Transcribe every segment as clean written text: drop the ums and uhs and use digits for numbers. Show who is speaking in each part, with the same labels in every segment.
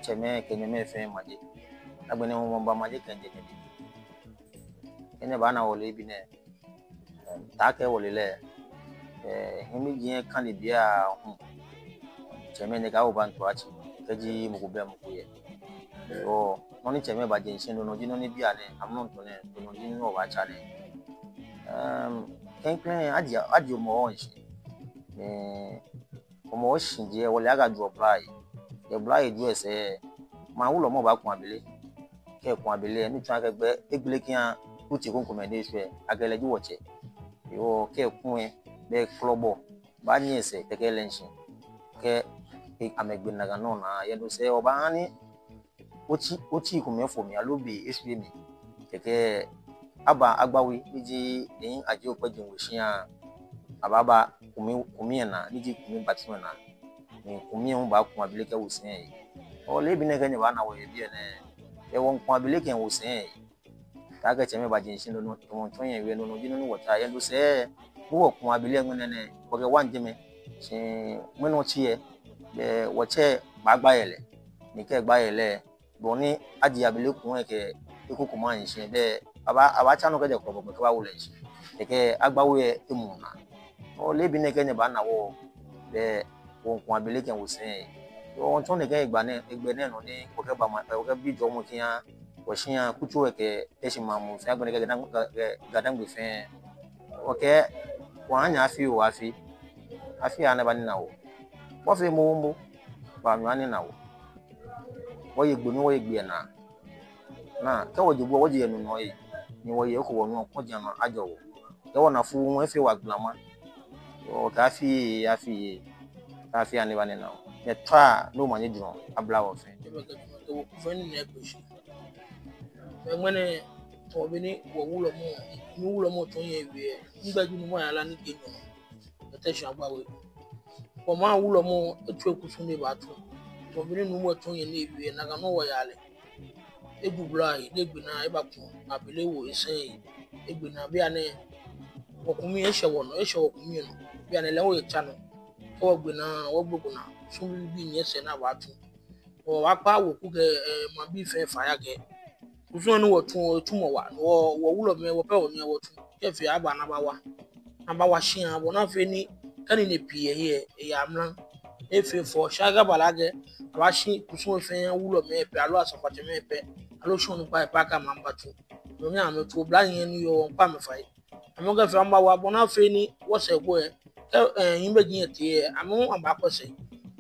Speaker 1: Cheme kenyeme fe maji agbene mo mba maji kanje kanje ene bana wole bi ne ta ke wole le himi je kan le bia hu cheme ne ga oban to achi keji mu be mu ye o noni cheme ba je nsin no jino ni bia ne amnon to ne to no jino ba cha ne kenklen adio mo onshi mo shinje wole aga do apply e blai do ese ma wulo mo ba kun abele ke kun abele ni tun akegbe egbele kian uti kun komede se agele ji woche yo ke kun e be klobo ba ni ese teke lenshin ke amegbe naga no na ye do se oba ni oti kun me fo mi alobi esbe mi teke aba agbawi biji yin aje opejun woshian ababa kumi na niji kumi batimo na ni kumi un ba kun abele ke wosin o le bi ne ke ni ba na wo ye bi ne e won kun abele ke wosin ta ke cheme ba jin shin no to mon ton yen we no jinu ni wota ye do se wo ko abile ngene ko ge wanjeme se mweno chie be woche bagba yele ni ke gba yele boni aji abile kun ke ikuku man se be aba chanu ke de ko bo ke ba wule se ke agbawo ye emuna o le bi ne ke ne ba na wo be won kun abile ke wo se o ton ne ke igba ne no ni ko ke ba ma ko ke bi jo mo kian o shian kuchu ke eshima mu fe agbene ke gadan gbe fe o ke wa nya afi o afi ana ba ni na wo wo fe mo ba nwa ni na wo wo ye gbo ni wo ye gbe na ke wo jibo wo je enu no yi ni wo ye ko wo no ko je na ajo wo ke wo na fu won fe wa glama o ka afi ani ba ni na wo ye twa no ma ni dun abla wo fe
Speaker 2: wo ko ni ne ko shi ngene to bi ni wo wulo mo to ye wi ngba ju ni mo ala ni ke no te sha gba we ko ma wulo mo etu ekusu ni ba to bi ni mo to ye ni wi na ga no wo ya le egbubra yi legbe na e ba kun abele wo isen egbe na bi ane wo kumi e shewo wo kumi no bi ane le wo ye cha no wo gbe na wo gbogbo na sun bi yen se na ba tu o wa pa wo ku ke ma bi fe fa ya ke usun ni wo tun mo wa wo wulo me wo pe o ni wo tun ke fi aba na ba wa shin abo na fe ni kani ne pie ye ya mlan e fe fo shaga balage aba shin usun fe wulo me pe alo asafate me pe alo shonu pa ka mamba tu no mi ame tu bla yen ni yo pa me fai amo ga fe amba wa bona fe ni wo se go e yin be jin ete amo amba ko se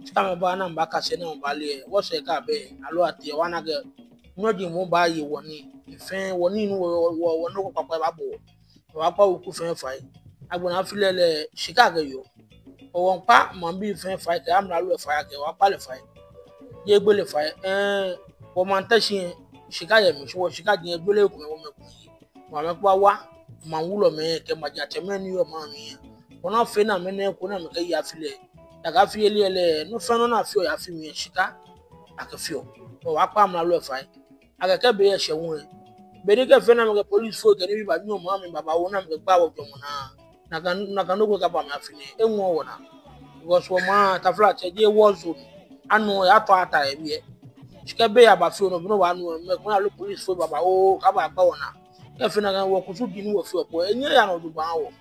Speaker 2: tika me ba na mba ka se na mba le wo se ka be alo ate wa na ga no di mo ba yi woni ife woni nu wo no ko papa ba bo wa pa ku fe fai agbona filele chicago yo o won pa mo bi fe fai ka amra lo fai ka wa pa le fai ye gbe le fai o man ta shin chicago mi so chicago ye gbe le ku mo me ku yi mo me pa wa ma wulo me ke ma ja te me ni yo ma mi ona fe na me ne ku na me ka ya file daga fi ele no fe no na fi o ya fi mi chicago aka fi o wa pa amra lo fai aga ka be ye shewun be ni ke fe na me police fo ke ni bi ba mi o ma mi baba wo na me gba wo jo mo na ka no go ka ba ma fi ni enwo wo na because wo ma ta flat je war zone anu ya to ata e bi e shike be ya ba fi no bi no wa nu me ko na lo police fo baba o ka ba gba wo na ke fe na ga wo ku su di ni wo fi opo enye ya no du ba wo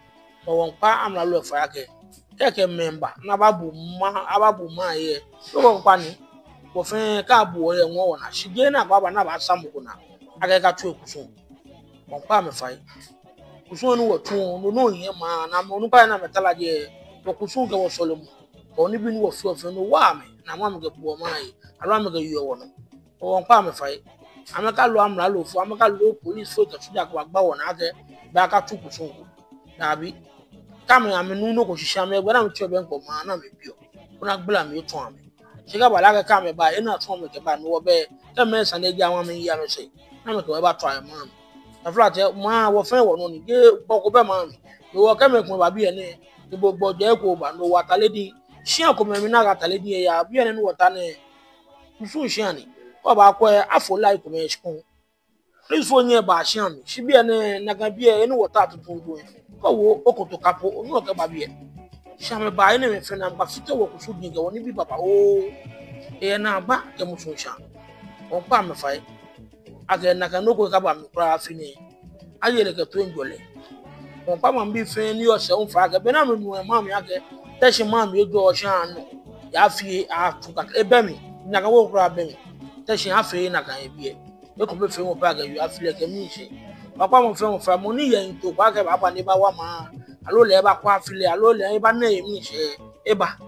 Speaker 2: so won pa amla lo fa ke member na ababu ma ye so won pa ni wo fe ka bu o ye won wo na shige na baba na ba samu ko na aga ka tu ekusun won pa me fa kusun ni wo tun no yin ma na mo nu pa na metala je wo kusun ke wo solomo o ni bi ni wo fi ofe no wa me na ma me ke bu o ma yi alo me ke yo wo no won pa me fa ame ka lo amra lo fu ame ka lo police fo ke tuja ko gba wo na ke ba ka tu kusun ko dabi kame ame nu no ko shisha me gba na me tio be nko ma na me bio kuna gbla me tun ame shiga bala ka kame ba e na tun me ke ba no wo be ke me san e ja wa me ya me se na me ko ba try ma na flat ma wo fe wo no ni ge boko be ma mi wo ke me kun ba bi ene ni gbogbo je ko ba no wa taledi shian ko me mi na ga taledi ya bi ene no wota ne usun shian ni ko ba ko afo lai ko me shikun please fo nye ba shian mi shi bi ene na ga bi ene wota tutun do ko wo okoto kapo no ke ba bi e shian me ba ene me fe na ba fito wo ku su din ga woni bi baba o e na ba ke mu sun shian on pa me fa aga na ka no ko ka ba mi kra fini ayele ke to njole on pa ma bi fe ni o se on fa ga be na me nu ma mi ake te se ma mi ojo o shan no ya fi a tu ka e be mi na ka wo kra be mi te se a fe na ka e bi e ko be fe mo pa ga yu a fi le ke mi se papa mo fe mo fa mo ni yen to pa ke baba ni ba wa ma alo le ba kwa fi le alo le e ba na e mi se e ba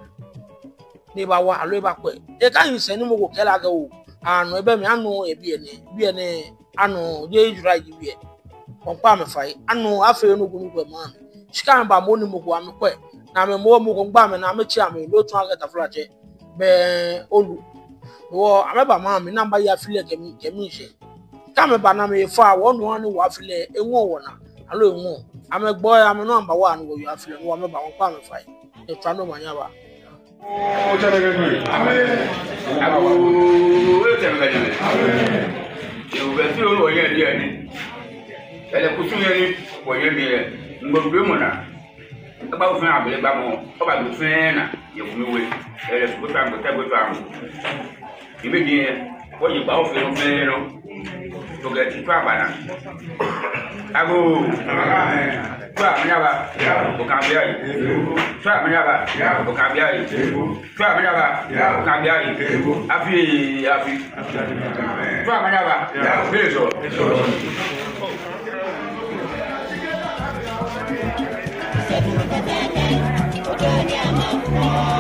Speaker 2: ni ba wa alo e ba pe e ka yin se ni mo ko ke la ga o anu ebe mi anu ebi ene anu je ijura ibi e on pa me fai anu afa enu gunu ma shika ba mo ni mo ko anu pe na me mo ko gba me na me chi ame lo tun aga ta flache be olu wo ameba ma mi na ba ya file ke mi se ka me ba na me fa wo nu anu wa file enwo wo na alo enwo ame gbo ya me no ba wa anu wo ya file wo me ba won pa me fai e twa no manya ba
Speaker 3: o jere gbe amen abu eu be ti o ye die ni ele kusun ye ni wo ye mi e ngbo gbe mo na Agba ofin abele gba mo. O ba do fin na ye fun we. E le so ta go te go to am. Ibe di wo yi gba ofin fin no. To get to abana. Ago. Twa manyaba. O kan bia yi. Twa manyaba. O kan bia yi. Twa manyaba. O kan bia yi. Afi. Twa manyaba. Bele so.
Speaker 4: Thank you.